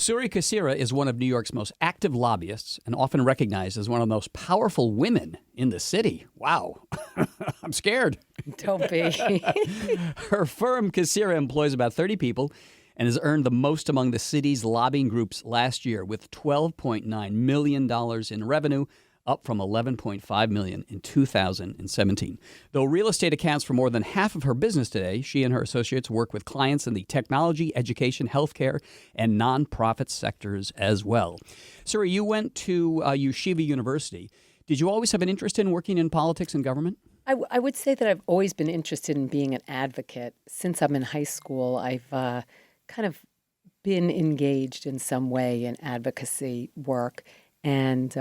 Suri Kasirer is one of New York's most active lobbyists and often recognized as one of the most powerful women in the city. Wow. I'm scared. Don't be. Her firm, Kasirer, employs about 30 people and has earned the most among the city's lobbying groups last year with $12.9 million in revenue, up from $11.5 million in 2017. Though real estate accounts for more than half of her business today, she and her associates work with clients in the technology, education, healthcare, and nonprofit sectors as well. Suri, you went to Yeshiva University. Did you always have an interest in working in politics and government? I would say that I've always been interested in being an advocate. Since I'm in high school, I've kind of been engaged in some way in advocacy work. And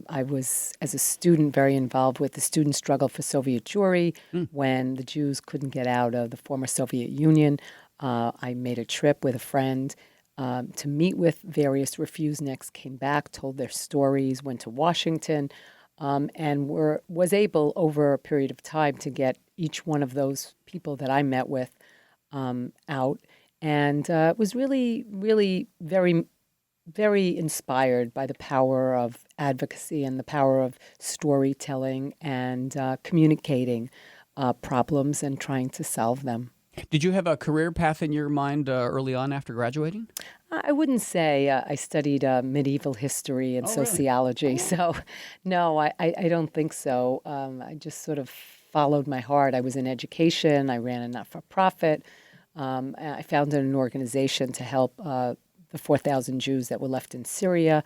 I was, as a student, very involved with the student struggle for Soviet Jewry when the Jews couldn't get out of the former Soviet Union. I made a trip with a friend to meet with various refuseniks, came back, told their stories, went to Washington, and was able over a period of time to get each one of those people that I met with out. And was really, really very inspired by the power of advocacy and the power of storytelling and communicating problems and trying to solve them. Did you have a career path in your mind early on after graduating? I wouldn't say I studied medieval history and sociology. Really? So, no, I don't think so. I just sort of followed my heart. I was in education. I ran a not-for-profit. I founded an organization to help the 4,000 Jews that were left in Syria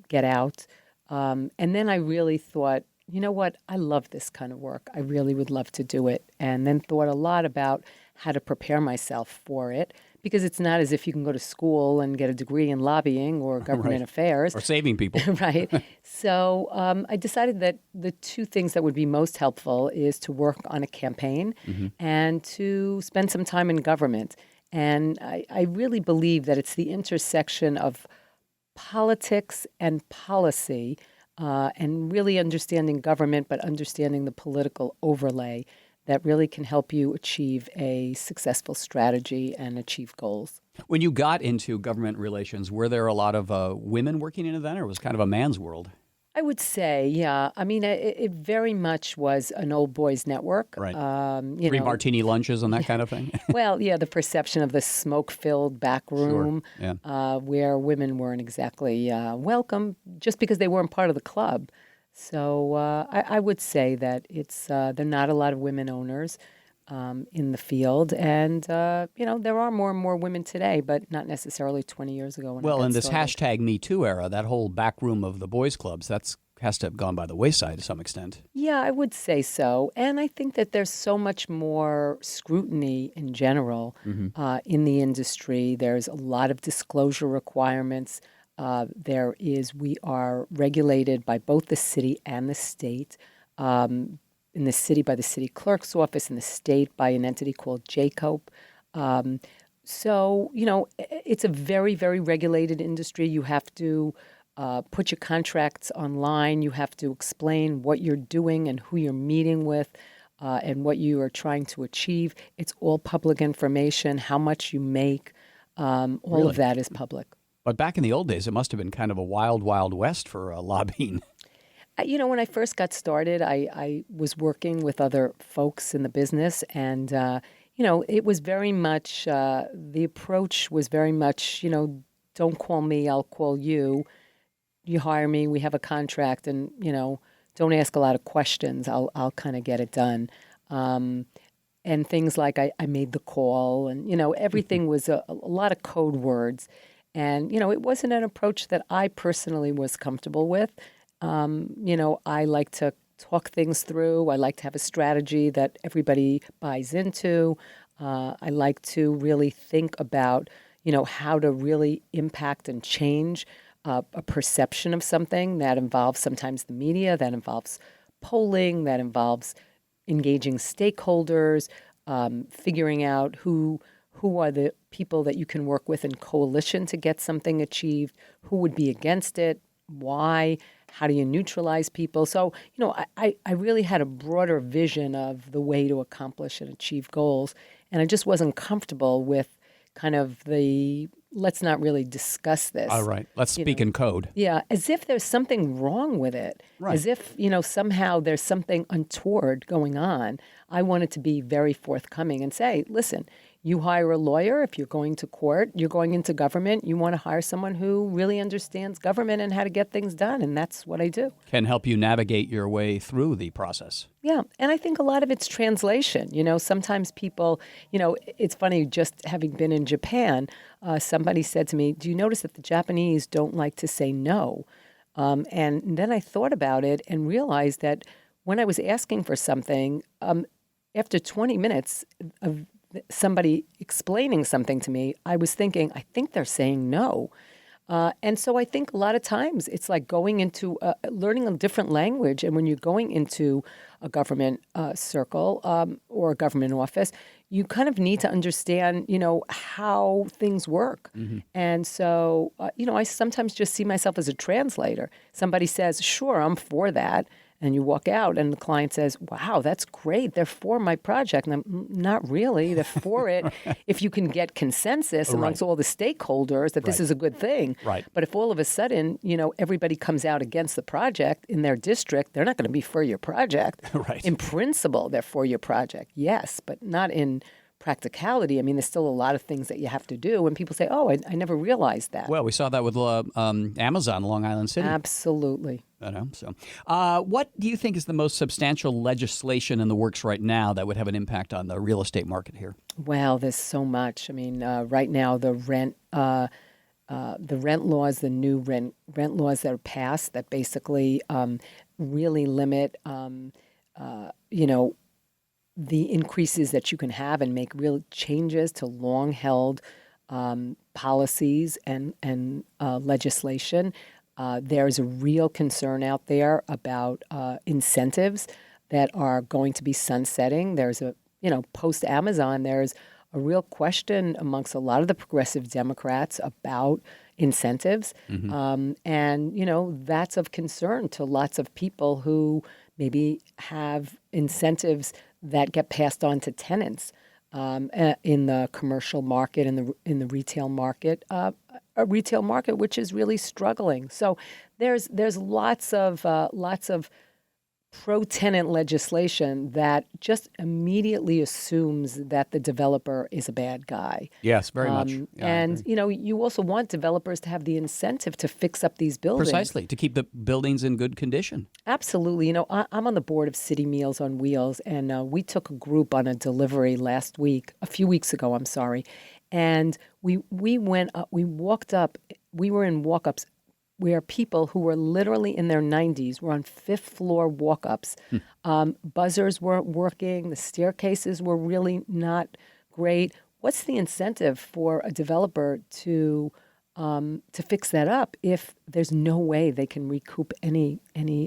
get out. And then I really thought, you know what, I love this kind of work. I really would love to do it. And then thought a lot about how to prepare myself for it, because it's not as if you can go to school and get a degree in lobbying or government affairs. Or saving people. Right. So I decided that the two things that would be most helpful is to work on a campaign and to spend some time in government. And I really believe that it's the intersection of politics and policy and really understanding government, but understanding the political overlay that really can help you achieve a successful strategy and achieve goals. When you got into government relations, were there a lot of women working in it then, or was it kind of a man's world? I would say, yeah. I mean, it very much was an old boys network. Right. Free martini lunches and that kind of thing? Well, yeah, the perception of the smoke-filled back room where women weren't exactly welcome just because they weren't part of the club. So I would say that there are not a lot of women owners in the field. And, there are more and more women today, but not necessarily 20 years ago. Well, in this hashtag Me Too era, that whole back room of the boys' clubs, has to have gone by the wayside to some extent. Yeah, I would say so. And I think that there's so much more scrutiny in general in the industry. There's a lot of disclosure requirements. We are regulated by both the city and the state. In the city by the city clerk's office, in the state by an entity called JCOPE. So, it's a very, very regulated industry. You have to put your contracts online. You have to explain what you're doing and who you're meeting with and what you are trying to achieve. It's all public information, how much you make. All of that is public. But back in the old days, it must have been kind of a wild, wild west for lobbying. When I first got started, I was working with other folks in the business, and, it was very much, the approach was very much, don't call me, I'll call you. You hire me, we have a contract, and, don't ask a lot of questions. I'll kind of get it done. And things like I made the call, and, everything was a lot of code words. And, it wasn't an approach that I personally was comfortable with. I like to talk things through. I like to have a strategy that everybody buys into. I like to really think about, how to really impact and change a perception of something that involves sometimes the media, that involves polling, that involves engaging stakeholders, figuring out who are the people that you can work with in coalition to get something achieved, who would be against it, why, how do you neutralize people? So, I really had a broader vision of the way to accomplish and achieve goals. And I just wasn't comfortable with kind of the let's not really discuss this. All right. Let's speak in code. Yeah, as if there's something wrong with it. Right. As if, somehow there's something untoward going on. I wanted to be very forthcoming and say, listen, you hire a lawyer if you're going to court, you're going into government, you want to hire someone who really understands government and how to get things done, and that's what I do. Can help you navigate your way through the process. Yeah, and I think a lot of it's translation. Sometimes people, it's funny, just having been in Japan, somebody said to me, do you notice that the Japanese don't like to say no? And then I thought about it and realized that when I was asking for something, after 20 minutes of somebody explaining something to me, I was thinking, I think they're saying no. And so I think a lot of times it's like going into learning a different language. And when you're going into a government circle or a government office, you kind of need to understand, how things work. Mm-hmm. And so, I sometimes just see myself as a translator. Somebody says, sure, I'm for that. And you walk out and the client says, wow, that's great. They're for my project. And I'm not really. They're for it if you can get consensus amongst all the stakeholders that this is a good thing. Right. But if all of a sudden, everybody comes out against the project in their district, they're not going to be for your project. Right. In principle, they're for your project, yes, but not in practicality. I mean, there's still a lot of things that you have to do. And people say, oh, I never realized that. Well, we saw that with Amazon, Long Island City. Absolutely. What do you think is the most substantial legislation in the works right now that would have an impact on the real estate market here? Well, there's so much. I mean, right now the rent laws, the new rent laws that are passed that basically really limit, the increases that you can have and make real changes to long-held policies and legislation. There's a real concern out there about incentives that are going to be sunsetting. There's post-Amazon, there's a real question amongst a lot of the progressive Democrats about incentives. Mm-hmm. And that's of concern to lots of people who maybe have incentives that get passed on to tenants in the commercial market, in the retail market, a retail market which is really struggling. So there's lots of pro-tenant legislation that just immediately assumes that the developer is a bad guy. Yes, very much. Yeah, and, you also want developers to have the incentive to fix up these buildings. Precisely, to keep the buildings in good condition. Absolutely. I'm on the board of City Meals on Wheels, and we took a group on a delivery a few weeks ago, and we went up, we walked up, we were in walk-ups where people who were literally in their 90s were on fifth floor walk-ups. Buzzers weren't working. The staircases were really not great. What's the incentive for a developer to fix that up if there's no way they can recoup any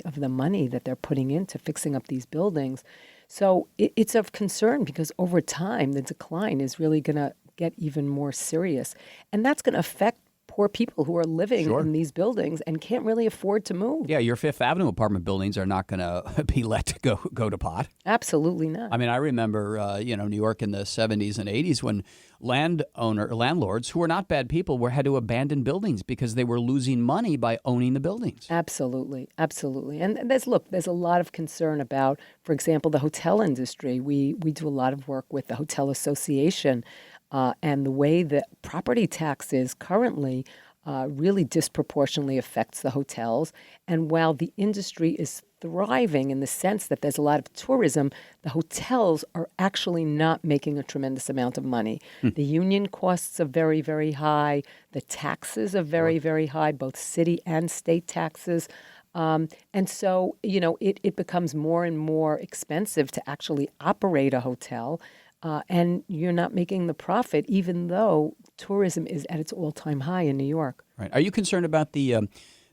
of the money that they're putting into fixing up these buildings? So it's of concern because over time, the decline is really going to get even more serious. And that's going to affect poor people who are living in these buildings and can't really afford to move. Yeah, your Fifth Avenue apartment buildings are not going to be let to go to pot. Absolutely not. I mean, I remember, New York in the 70s and 80s when landlords who were not bad people had to abandon buildings because they were losing money by owning the buildings. Absolutely. And there's a lot of concern about, for example, the hotel industry. We do a lot of work with the Hotel Association. And the way that property taxes currently really disproportionately affects the hotels. And while the industry is thriving in the sense that there's a lot of tourism, the hotels are actually not making a tremendous amount of money. The union costs are very, very high. The taxes are very, very high, both city and state taxes. And so, it becomes more and more expensive to actually operate a hotel. And you're not making the profit, even though tourism is at its all-time high in New York. Right. Are you concerned about the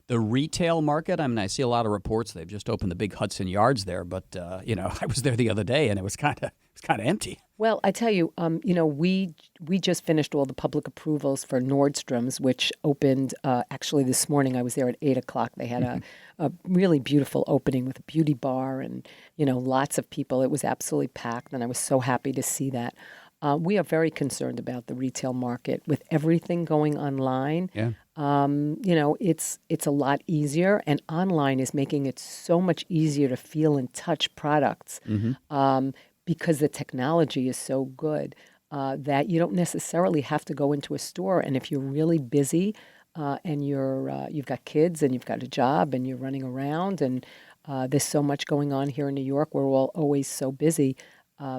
retail market? I mean, I see a lot of reports. They've just opened the big Hudson Yards there, but I was there the other day, and it was kind of empty. Well, I tell you, we just finished all the public approvals for Nordstrom's, which opened actually this morning. I was there at 8:00. They had a really beautiful opening with a beauty bar and lots of people. It was absolutely packed, and I was so happy to see that. We are very concerned about the retail market with everything going online. Yeah. It's a lot easier, and online is making it so much easier to feel and touch products because the technology is so good that you don't necessarily have to go into a store. And if you're really busy and you've got kids and you've got a job and you're running around and there's so much going on here in New York, we're all always so busy.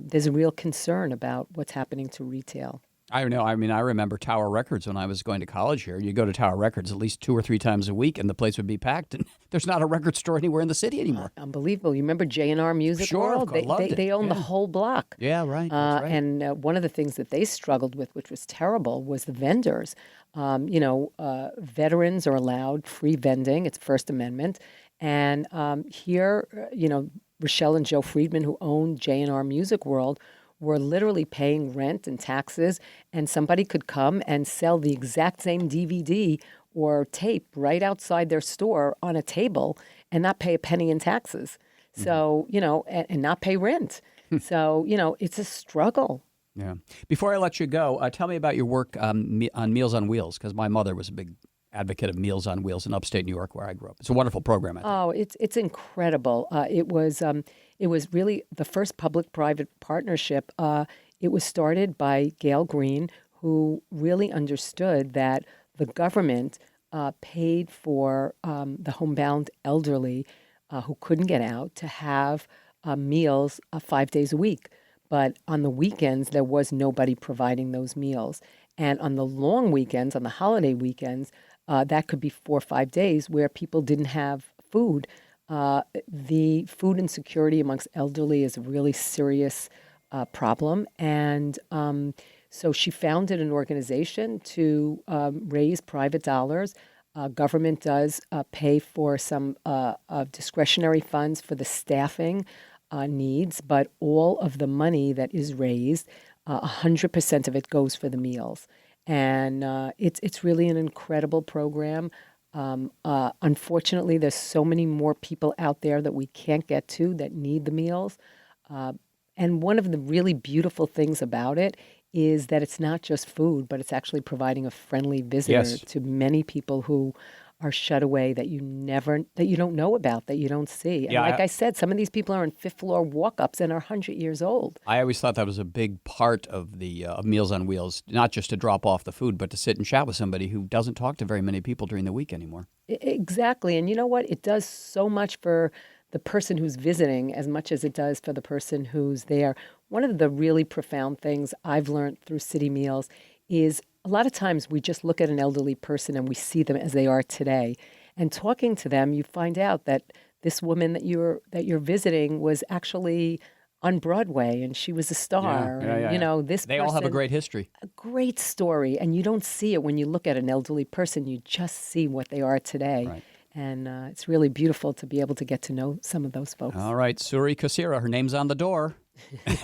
There's a real concern about what's happening to retail. I know. I mean, I remember Tower Records when I was going to college here. You go to Tower Records at least 2 or 3 times a week, and the place would be packed. And there's not a record store anywhere in the city anymore. Unbelievable. You remember J&R Music Sure, World? I loved it. They own the whole block. Yeah, right. That's right. And one of the things that they struggled with, which was terrible, was the vendors. Veterans are allowed free vending. It's First Amendment. And here, Rochelle and Joe Friedman, who owned J&R Music World, were literally paying rent and taxes, and somebody could come and sell the exact same DVD or tape right outside their store on a table and not pay a penny in taxes. So, and not pay rent. So, it's a struggle. Yeah. Before I let you go, tell me about your work on Meals on Wheels, because my mother was a big advocate of Meals on Wheels in upstate New York, where I grew up. It's a wonderful program, I think. Oh, it's incredible. It was really the first public-private partnership. It was started by Gail Green, who really understood that the government paid for the homebound elderly who couldn't get out to have meals 5 days a week. But on the weekends, there was nobody providing those meals. And on the long weekends, on the holiday weekends, that could be 4 or 5 days where people didn't have food. The food insecurity amongst elderly is a really serious problem. And so she founded an organization to raise private dollars. Government does pay for some discretionary funds for the staffing needs, but all of the money that is raised, 100% of it goes for the meals. And it's really an incredible program. Unfortunately, there's so many more people out there that we can't get to that need the meals. And one of the really beautiful things about it is that it's not just food, but it's actually providing a friendly visitor to many people who are shut away that you don't know about, that you don't see. And like I said, some of these people are in fifth floor walk-ups and are 100 years old. I always thought that was a big part of the of Meals on Wheels, not just to drop off the food, but to sit and chat with somebody who doesn't talk to very many people during the week anymore. Exactly. And you know what? It does so much for the person who's visiting as much as it does for the person who's there. One of the really profound things I've learned through City Meals is a lot of times we just look at an elderly person and we see them as they are today. And talking to them, you find out that this woman that you're visiting was actually on Broadway and she was a star. This they all have a great history. A great story. And you don't see it when you look at an elderly person. You just see what they are today. Right. And it's really beautiful to be able to get to know some of those folks. All right, Suri Kasirer, her name's on the door.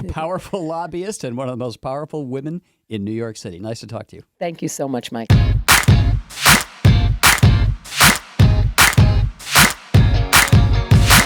Powerful lobbyist and one of the most powerful women in New York City. Nice to talk to you. Thank you so much, Mike.